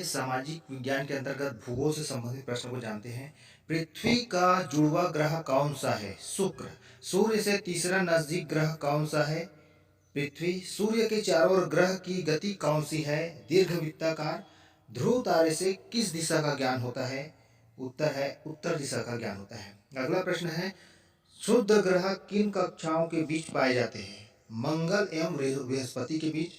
चलिए सामाजिक विज्ञान के अंतर्गत भूगोल से संबंधित प्रश्न को जानते हैं। पृथ्वी का जुड़वा ग्रह कौन सा है? शुक्र। सूर्य से तीसरा नजदीक ग्रह कौन सा है? पृथ्वी। सूर्य के चारों ओर ग्रह की गति कौन सी है? दीर्घवृत्ताकार। ध्रुव तारे से किस दिशा का ज्ञान होता है? उत्तर है उत्तर दिशा का ज्ञान होता है। अगला प्रश्न है, शुद्ध ग्रह किन कक्षाओं के बीच पाए जाते हैं? मंगल एवं बृहस्पति के बीच।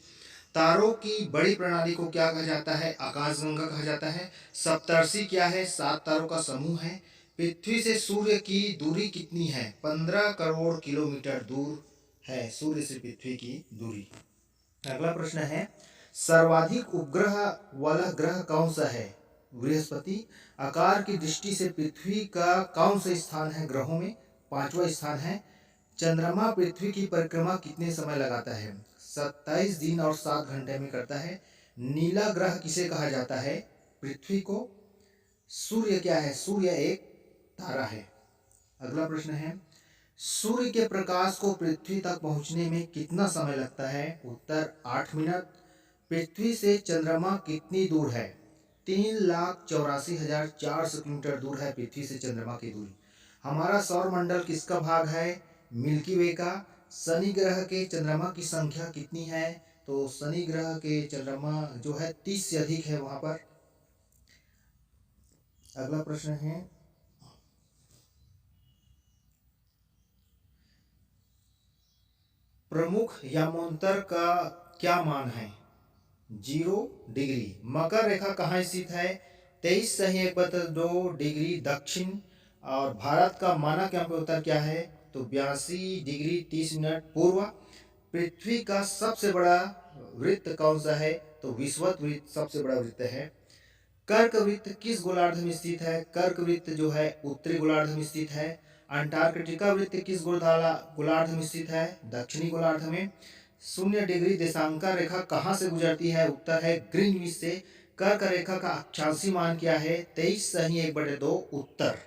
तारों की बड़ी प्रणाली को क्या कहा जाता है? आकाशगंगा कहा जाता है। सप्तर्षि क्या है? 7 तारों का समूह है। पृथ्वी से सूर्य की दूरी कितनी है? 15 करोड़ किलोमीटर दूर है सूर्य से पृथ्वी की दूरी। अगला प्रश्न है, सर्वाधिक उपग्रह वाला ग्रह कौन सा है? बृहस्पति। आकार की दृष्टि से पृथ्वी का कौन सा स्थान है ग्रहों में? 5वां स्थान है। चंद्रमा पृथ्वी की परिक्रमा कितने समय लगाता है? 27 दिन और 7 घंटे में करता है। नीला ग्रह किसे कहा जाता है? पृथ्वी को। सूर्य क्या है? सूर्य एक तारा है। अगला प्रश्न है, सूर्य के प्रकाश को पृथ्वी तक पहुंचने में कितना समय लगता है? उत्तर 8 मिनट। पृथ्वी से चंद्रमा कितनी दूर है? 3,84,400 किलोमीटर दूर है पृथ्वी से चंद्रमा की दूरी। हमारा सौर मंडल किसका भाग है? मिल्की वे का। शनि ग्रह के चंद्रमा की संख्या कितनी है? तो शनि ग्रह के चंद्रमा जो है 30 से अधिक है वहां पर। अगला प्रश्न है, प्रमुख यामोंतर का क्या मान है? 0 डिग्री। मकर रेखा कहाँ स्थित है? 23.2 डिग्री दक्षिण। और भारत का मानक यामोंतर क्या है? तो 82 डिग्री 30 मिनट पूर्व। पृथ्वी का सबसे बड़ा वृत्त कौन सा है? तो विषुवत वृत्त सबसे बड़ा वृत्त है। कर्क वृत्त किस गोलार्ध में स्थित है? कर्क वृत्त जो है उत्तरी गोलार्ध में स्थित है। अंटार्कटिका वृत्त किस गोलार्ध में स्थित है? दक्षिणी गोलार्ध में। 0 डिग्री देशांतर रेखा कहाँ से गुजरती है? उत्तर है ग्रीनविच से। कर्क रेखा का अक्षांशी मान क्या है? 23/1/2 उत्तर।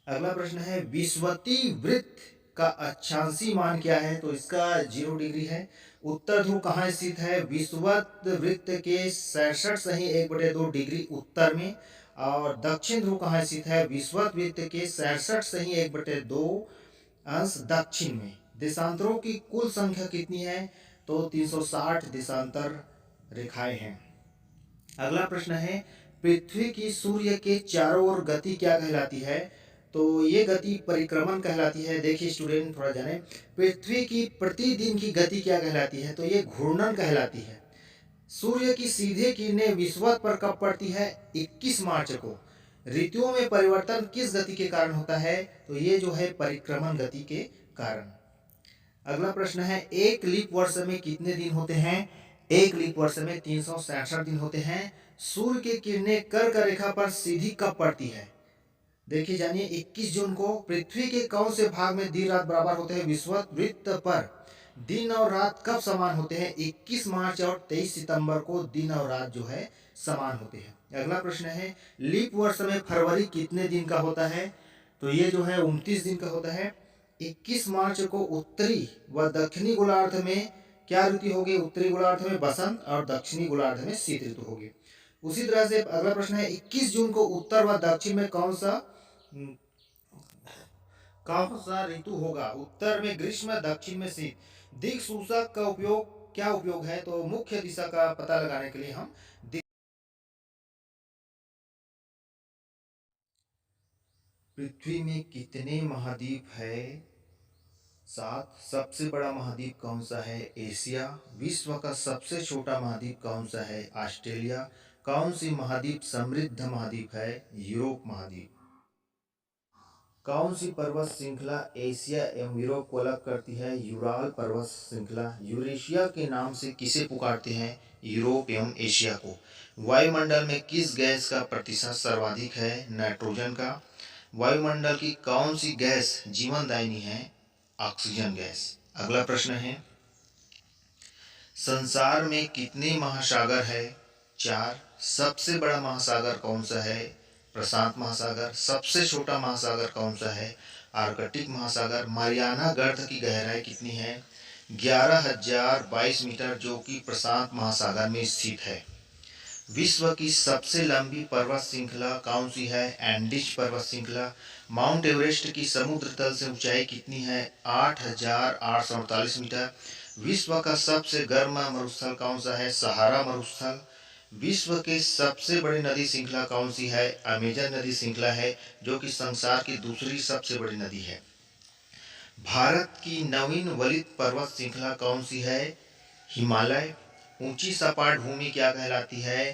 अगला प्रश्न है, विषुवती वृत्त का अक्षांशी मान क्या है? तो इसका 0 डिग्री है। उत्तर ध्रुव कहाँ स्थित है? विषुवत वृत्त के 66.1/2 डिग्री उत्तर में। और दक्षिण ध्रुव कहाँ स्थित है? विषुवत वृत्त के 66.1/2 अंश दक्षिण में। देशांतरों की कुल संख्या कितनी है? तो 360 देशांतर रेखाएं हैं। अगला प्रश्न है, पृथ्वी की सूर्य के चारों ओर गति क्या कहलाती है? तो ये गति परिक्रमण कहलाती है। देखिए स्टूडेंट थोड़ा जाने, पृथ्वी की प्रतिदिन की गति क्या कहलाती है? तो ये घूर्णन कहलाती है। सूर्य की सीधे किरणें विषुवत पर कब पड़ती है? 21 मार्च को। ऋतुओं में परिवर्तन किस गति के कारण होता है? तो ये जो है परिक्रमण गति के कारण। अगला प्रश्न है, एक लीप वर्ष में कितने दिन होते हैं? एक लीप वर्ष में 366 दिन होते हैं। सूर्य की किरणें कर्क रेखा पर सीधी कब पड़ती है? देखिए जानिए, 21 जून को। पृथ्वी के कौन से भाग में दिन रात बराबर होते हैं? विषुवत वृत्त पर दिन और रात कब समान होते हैं? 21 मार्च और 23 सितंबर को दिन और रात जो है समान होते हैं। अगला प्रश्न है, लीप वर्ष में फरवरी कितने दिन का होता है? तो ये जो है 29 दिन का होता है। 21 मार्च को उत्तरी व दक्षिणी गोलार्ध में क्या ऋतु होगी? उत्तरी गोलार्ध में बसंत और दक्षिणी गोलार्ध में शीत ऋतु होगी। उसी तरह से अगला प्रश्न है, 21 जून को उत्तर व दक्षिण में कौन सा ऋतु होगा? उत्तर में ग्रीष्म, दक्षिण में शीत। दिक्सूचक का उपयोग क्या उपयोग है? तो मुख्य दिशा का पता लगाने के लिए हम पृथ्वी में कितने महाद्वीप है? 7। सबसे बड़ा महाद्वीप कौन सा है? एशिया। विश्व का सबसे छोटा महाद्वीप कौन सा है? ऑस्ट्रेलिया। कौन सी महाद्वीप समृद्ध महाद्वीप है? यूरोप महाद्वीप। कौन सी पर्वत श्रृंखला एशिया एवं यूरोप को अलग करती है? यूराल पर्वत श्रृंखला। यूरेशिया के नाम से किसे पुकारते हैं? यूरोप एवं एशिया को। वायुमंडल में किस गैस का प्रतिशत सर्वाधिक है? नाइट्रोजन का। वायुमंडल की कौन सी गैस जीवनदायिनी है? Oxygen gas. अगला प्रश्न है, संसार में कितने महासागर है? 4। सबसे बड़ा महासागर कौन सा है? प्रशांत महासागर। सबसे छोटा महासागर कौन सा है? आर्कटिक महासागर। मारियाना गर्त की गहराई कितनी है? 11,022 मीटर, जो कि प्रशांत महासागर में स्थित है। विश्व की सबसे लंबी पर्वत श्रृंखला कौन सी है? एंडीज पर्वत श्रृंखला। माउंट एवरेस्ट की समुद्र तल से ऊंचाई कितनी है? 8,848 मीटर। विश्व का सबसे गर्म मरुस्थल कौन सा है? सहारा मरुस्थल। विश्व के सबसे बड़ी नदी श्रृंखला कौन सी है? अमेजन नदी श्रृंखला है, जो कि संसार की दूसरी सबसे बड़ी नदी है। भारत की नवीन वलित पर्वत श्रृंखला कौन सी है? हिमालय। ऊंची सपाट भूमि क्या कहलाती है?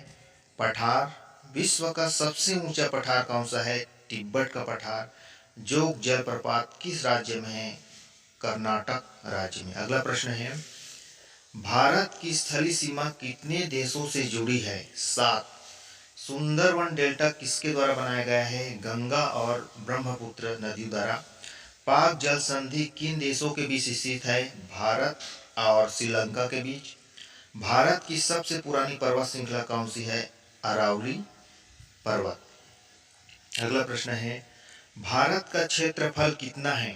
पठार। विश्व का सबसे ऊंचा पठार कौन सा है? तिब्बत का पठार। जोग जलप्रपात किस राज्य में है? कर्नाटक राज्य में। अगला प्रश्न है, भारत की स्थलीय सीमा कितने देशों से जुड़ी है? 7। सुंदरवन डेल्टा किसके द्वारा बनाया गया है? गंगा और ब्रह्मपुत्र नदियों द्वारा। पाक जल संधि किन देशों के बीच स्थित है? भारत और श्रीलंका के बीच। भारत की सबसे पुरानी पर्वत श्रृंखला कौन सी है? अरावली पर्वत। अगला प्रश्न है, भारत का क्षेत्रफल कितना है?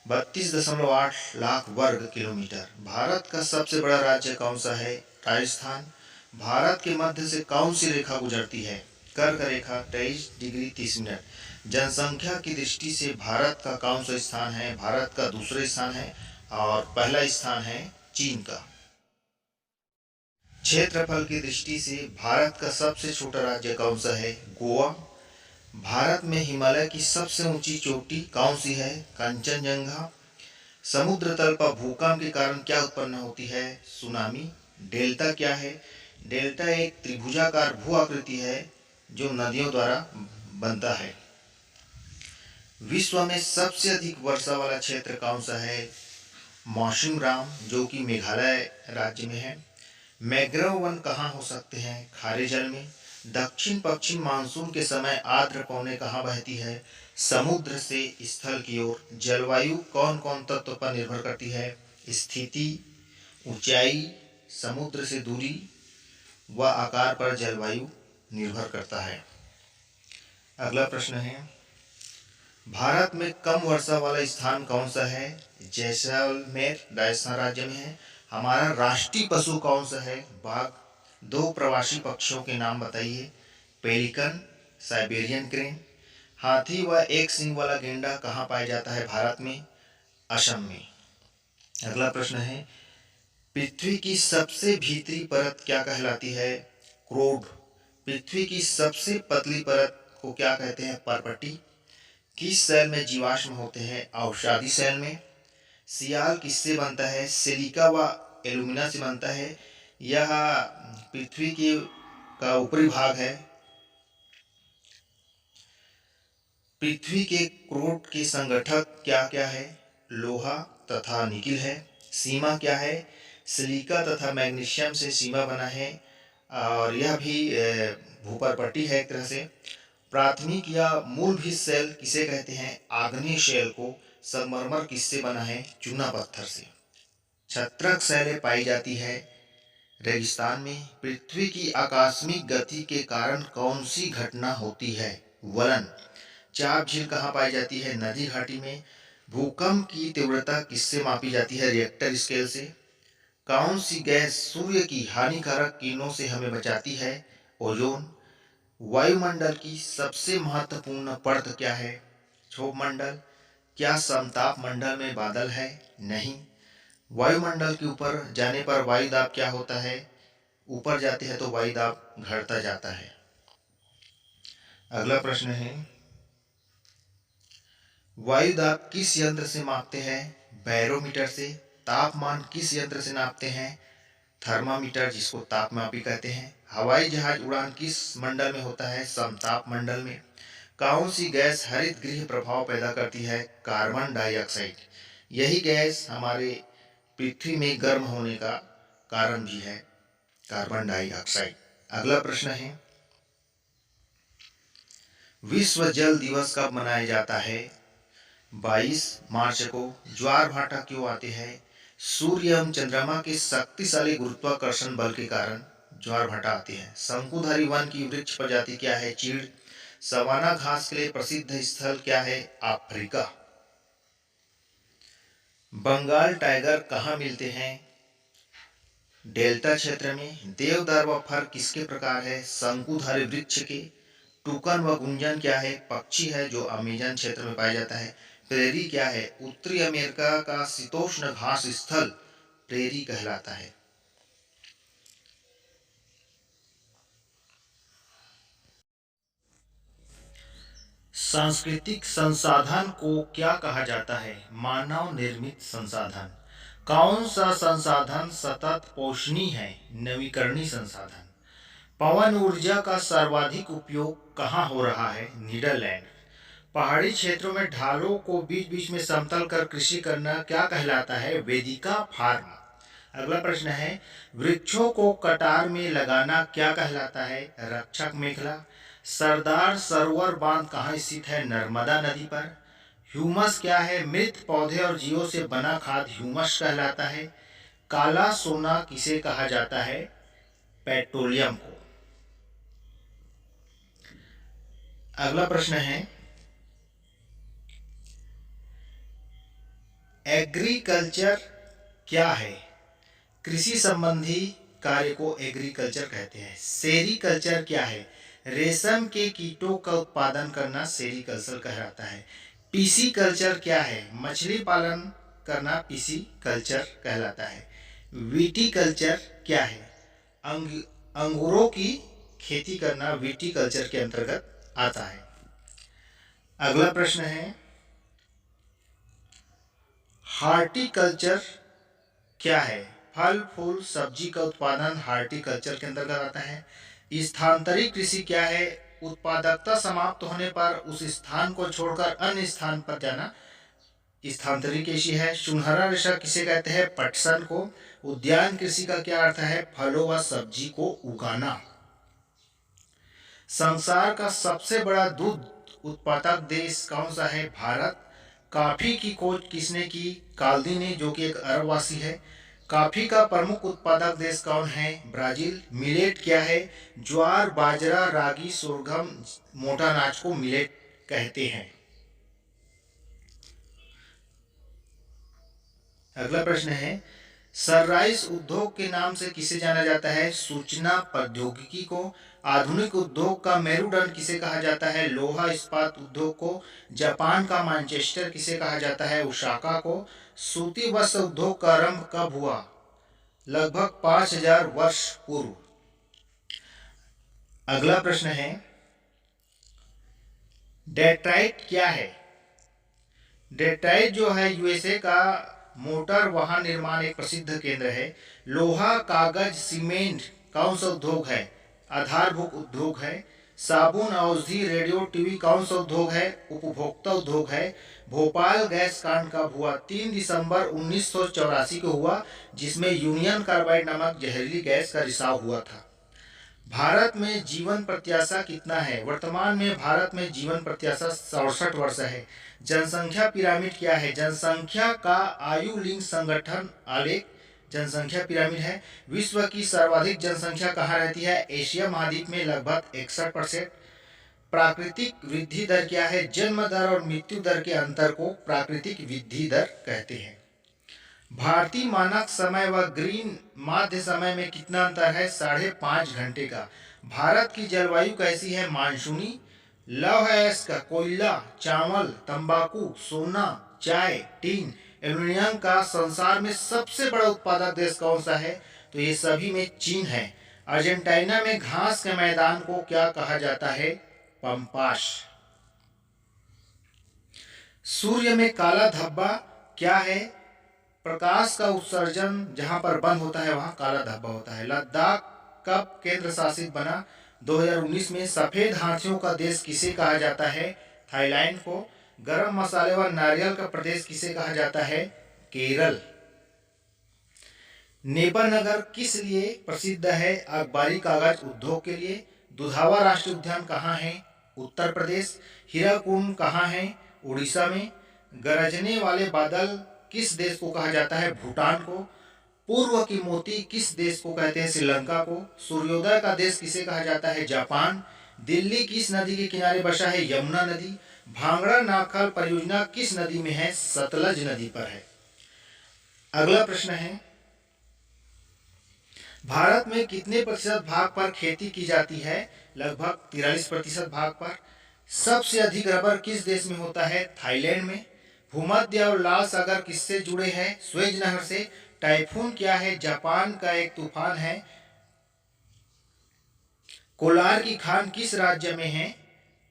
32.8 लाख वर्ग किलोमीटर। भारत का सबसे बड़ा राज्य कौन सा है? राजस्थान। भारत के मध्य से कौन सी रेखा गुजरती है? कर्क रेखा, 23 डिग्री 30 मिनट। जनसंख्या की दृष्टि से भारत का कौन सा स्थान है? भारत का दूसरा स्थान है और पहला स्थान है चीन का। क्षेत्रफल की दृष्टि से भारत का सबसे छोटा राज्य कौन सा है? गोवा। भारत में हिमालय की सबसे ऊंची चोटी कौन सी है? कंचनजंगा। समुद्र तल पर भूकंप के कारण क्या उत्पन्न होती है? सुनामी। डेल्टा क्या है? डेल्टा एक त्रिभुजाकार भू आकृति है जो नदियों द्वारा बनता है। विश्व में सबसे अधिक वर्षा वाला क्षेत्र कौन सा है? मौसिनराम, जो कि मेघालय राज्य में है। मैंग्रोव वन कहाँ हो सकते हैं? खारे जल में। दक्षिण पश्चिम मानसून के समय आर्द्र पवनें कहाँ बहती है? समुद्र से स्थल की ओर। जलवायु कौन कौन तत्व पर निर्भर करती है? स्थिति, ऊंचाई, समुद्र से दूरी व आकार पर जलवायु निर्भर करता है। अगला प्रश्न है, भारत में कम वर्षा वाला स्थान कौन सा है? जैसलमेर राजस्थान राज्य में है। हमारा राष्ट्रीय पशु कौन सा है? बाघ। 2 प्रवासी पक्षियों के नाम बताइए। Pelican, Siberian crane. हाथी व एक सींग वाला गेंडा कहाँ पाया जाता है भारत में? असम में। अगला प्रश्न है, पृथ्वी की सबसे भीतरी परत क्या कहलाती है? क्रोड। पृथ्वी की सबसे पतली परत को क्या कहते हैं? परपटी। किस सेल में जीवाश्म होते हैं? औषधि सेल में। सियाल किससे बनता है? सिलिका व एल्यूमिना से बनता है। यह पृथ्वी की का ऊपरी भाग है। पृथ्वी के क्रोड के संगठक क्या क्या है? लोहा तथा निकिल है। सीमा क्या है? सिलिका तथा मैग्नीशियम से सीमा बना है और यह भी भूपरपट्टी है एक तरह से। प्राथमिक या मूलभूत सेल किसे कहते हैं? आग्नेय शेल को। संगमरमर किससे बना है? चूना पत्थर से। छत्रक शैलें पाई जाती है रेगिस्तान में। पृथ्वी की आकस्मिक गति के कारण कौन सी घटना होती है? वलन। चाप झील कहाँ पाई जाती है? नदी घाटी में। भूकंप की तीव्रता किससे मापी जाती है? रिएक्टर स्केल से। कौन सी गैस सूर्य की हानिकारक किरणों से हमें बचाती है? ओजोन। वायुमंडल की सबसे महत्वपूर्ण परत क्या है? क्षोभ मंडल। क्या समताप मंडल में बादल है? नहीं। वायुमंडल के ऊपर जाने पर वायुदाब क्या होता है? ऊपर जाते हैं तो वायुदाब घटता जाता है। अगला प्रश्न है, वायुदाब किस यंत्र से मापते हैं? बैरोमीटर से। तापमान किस यंत्र से नापते हैं? थर्मामीटर, जिसको तापमापी कहते हैं। हवाई जहाज उड़ान किस मंडल में होता है? समताप मंडल में। कौन सी गैस हरित गृह प्रभाव पैदा करती है? Carbon dioxide. यही गैस हमारे पृथ्वी में गर्म होने का कारण भी है, कार्बन डाइऑक्साइड। अगला प्रश्न है, विश्व जल दिवस कब मनाया जाता है? 22 मार्च को। ज्वार भाटा क्यों आते हैं? सूर्य एवं चंद्रमा के शक्तिशाली गुरुत्वाकर्षण बल के कारण ज्वार भाटा आते हैं। शंकुधारी वन की वृक्ष प्रजाति क्या है? चीड़। सवाना घास के लिए प्रसिद्ध स्थल क्या है? अफ्रीका। बंगाल टाइगर कहाँ मिलते हैं? डेल्टा क्षेत्र में देवदार व फर किसके प्रकार है? शंकुधारी वृक्ष के। टुकन व गुंजन क्या है? पक्षी है जो अमेजन क्षेत्र में पाया जाता है। प्रेरी क्या है? उत्तरी अमेरिका का शीतोष्ण घास स्थल प्रेरी कहलाता है। सांस्कृतिक संसाधन को क्या कहा जाता है? मानव निर्मित संसाधन। कौन सा संसाधन सतत पोषणीय है? नवीकरणीय संसाधन। पवन ऊर्जा का सर्वाधिक उपयोग कहाँ हो रहा है? नीदरलैंड। पहाड़ी क्षेत्रों में ढालों को बीच बीच में समतल कर कृषि करना क्या कहलाता है? वेदिका फार्म। अगला प्रश्न है, वृक्षों को कतार में लगाना क्या कहलाता है? रक्षक मेखला। सरदार सरोवर बांध कहाँ स्थित है? नर्मदा नदी पर। ह्यूमस क्या है? मृत पौधे और जीवों से बना खाद ह्यूमस कहलाता है। काला सोना किसे कहा जाता है? पेट्रोलियम को। अगला प्रश्न है, एग्रीकल्चर क्या है? कृषि संबंधी कार्य को एग्रीकल्चर कहते हैं। सेरीकल्चर क्या है? रेशम के कीटों का उत्पादन करना सेरीकल्चर कहलाता है। पीसी कल्चर क्या है? मछली पालन करना पीसी कल्चर कहलाता है। विटीकल्चर क्या है? अंगूरों की खेती करना विटीकल्चर के अंतर्गत आता है। अगला प्रश्न है, हार्टिकल्चर क्या है? फल फूल सब्जी का उत्पादन हार्टिकल्चर के अंतर्गत आता है। स्थानांतरित कृषि क्या है? उत्पादकता समाप्त होने पर उस स्थान को छोड़कर अन्य स्थान पर जाना स्थानांतरित कृषि है। सुनहरा रेशा किसे कहते हैं? पटसन को। उद्यान कृषि का क्या अर्थ है? फलों व सब्जी को उगाना। संसार का सबसे बड़ा दूध उत्पादक देश कौन सा है? भारत। कॉफी की खोज किसने की? काल्दी ने, जो कि एक अरबवासी है। कॉफी का प्रमुख उत्पादक देश कौन है? ब्राजील। मिलेट क्या है? ज्वार बाजरा रागी सोरगम मोटा अनाज को मिलेट कहते हैं। अगला प्रश्न है, सनराइज उद्योग के नाम से किसे जाना जाता है? सूचना प्रौद्योगिकी को। आधुनिक उद्योग का मेरुदंड किसे कहा जाता है? लोहा इस्पात उद्योग को। जापान का मैनचेस्टर किसे कहा जाता है? ओसाका को। सूती वस्त्र उद्योग का आरंभ कब हुआ? लगभग 5000 वर्ष पूर्व। अगला प्रश्न है, डेट्राइट क्या है? डेट्राइट जो है यूएसए का मोटर वाहन निर्माण एक प्रसिद्ध केंद्र है। लोहा कागज सीमेंट कौन सा उद्योग है? आधारभूत उद्योग है। साबुन औषधि रेडियो टीवी कौन सा उद्योग है? उपभोक्ता उद्योग है। भोपाल गैस कांड कब हुआ? 3 दिसंबर 1984 को हुआ, जिसमें यूनियन कार्बाइड नामक जहरीली गैस का रिसाव हुआ था। भारत में जीवन प्रत्याशा कितना है? वर्तमान में भारत में जीवन प्रत्याशा 67 वर्ष है। जनसंख्या पिरामिड क्या है? जनसंख्या का आयु लिंग संगठन आलेख जनसंख्या पिरामिड है। विश्व की सर्वाधिक जनसंख्या कहाँ रहती है? एशिया महाद्वीप में लगभग 61%। प्राकृतिक वृद्धि दर क्या है? जन्म दर और मृत्यु दर के अंतर को प्राकृतिक वृद्धि दर कहते हैं। भारतीय मानक समय व ग्रीन माध्य समय में कितना अंतर है? 5.5 घंटे का। भारत की जलवायु कैसी है? मानसूनी। लौह अयस्क, कोयला, चावल, तंबाकू, सोना, चाय, टीन, एल्युमिनियम का संसार में सबसे बड़ा उत्पादक देश कौन सा है? तो ये सभी में चीन है। अर्जेंटीना में घास के मैदान को क्या कहा जाता है? पंपास। सूर्य में काला धब्बा क्या है? प्रकाश का उत्सर्जन जहां पर बंद होता है वहां काला धब्बा होता है। लद्दाख कब केंद्र शासित बना? 2019 में। सफेद हाथियों का देश किसे कहा जाता है? थाईलैंड को। गरम मसाले व नारियल का प्रदेश किसे कहा जाता है? केरल। नेपनगर किस लिए प्रसिद्ध है? अखबारी कागज उद्योग के लिए। दुधावा राष्ट्रीय उद्यान कहाँ है? उत्तर प्रदेश। हीराकुंड कहाँ है? उड़ीसा में। गरजने वाले बादल किस देश को कहा जाता है? भूटान को। पूर्व की मोती किस देश को कहते हैं? श्रीलंका को। सूर्योदय का देश किसे कहा जाता है? जापान। दिल्ली किस नदी के किनारे बसा है? यमुना नदी। भांगड़ा नाखल परियोजना किस नदी में है? सतलज नदी पर है। अगला प्रश्न है, भारत में कितने प्रतिशत भाग पर खेती की जाती है? लगभग 43% भाग पर। सबसे अधिक रबर किस देश में होता है? थाईलैंड में। भूमध्य और लाल सागर किससे जुड़े हैं? स्वेज नहर से। टाइफून क्या है? जापान का एक तूफान है। कोलार की खान किस राज्य में है?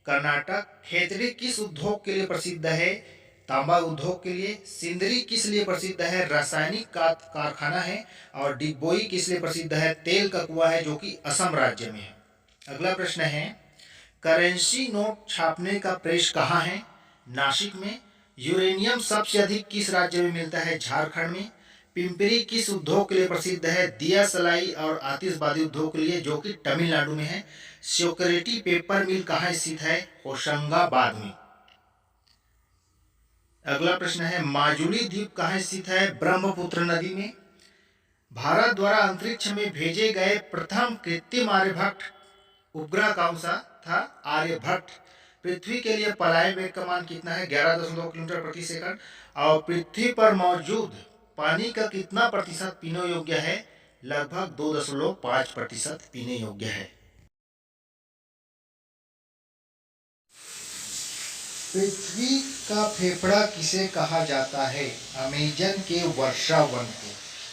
कर्नाटक। खेतड़ी किस उद्योग के लिए प्रसिद्ध है? तांबा उद्योग के लिए। सिंदरी किस लिए प्रसिद्ध है? रासायनिक कारखाना है। और डिगबोई किस लिए प्रसिद्ध है? तेल का कुआं है, जो कि असम राज्य में है। अगला प्रश्न है, करेंसी नोट छापने का प्रेस कहाँ है? नासिक में। यूरेनियम सबसे अधिक किस राज्य में मिलता है? झारखंड में। पिंपरी किस उद्योग के लिए प्रसिद्ध है? दिया सलाई और आतिशबाजी उद्योग के लिए, जो कि तमिलनाडु में है। सिक्योरिटी पेपर मिल कहाँ स्थित है? होशंगाबाद में। अगला प्रश्न है, माजुली द्वीप कहाँ स्थित है? ब्रह्मपुत्र नदी में। भारत द्वारा अंतरिक्ष में भेजे गए प्रथम कृत्रिम आर्यभट्ट उपग्रह कौन सा था? आर्यभट्ट। पृथ्वी के लिए पलायन वेग का मान कितना है? 11.2 किलोमीटर प्रति सेकंड। और पृथ्वी पर मौजूद पानी का कितना प्रतिशत पीने योग्य है? लगभग 2.5% पीने योग्य है। पृथ्वी का फेफड़ा किसे कहा जाता है? अमेजन के वर्षावन को।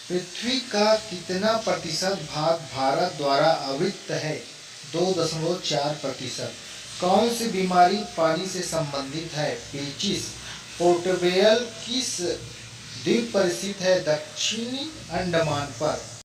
पृथ्वी का कितना प्रतिशत भाग भारत द्वारा आवृत है? 2.4%। कौन सी बीमारी पानी से संबंधित है? पेचिश। पोर्टोबेल किस द्वीप पर स्थित है? दक्षिणी अंडमान पर।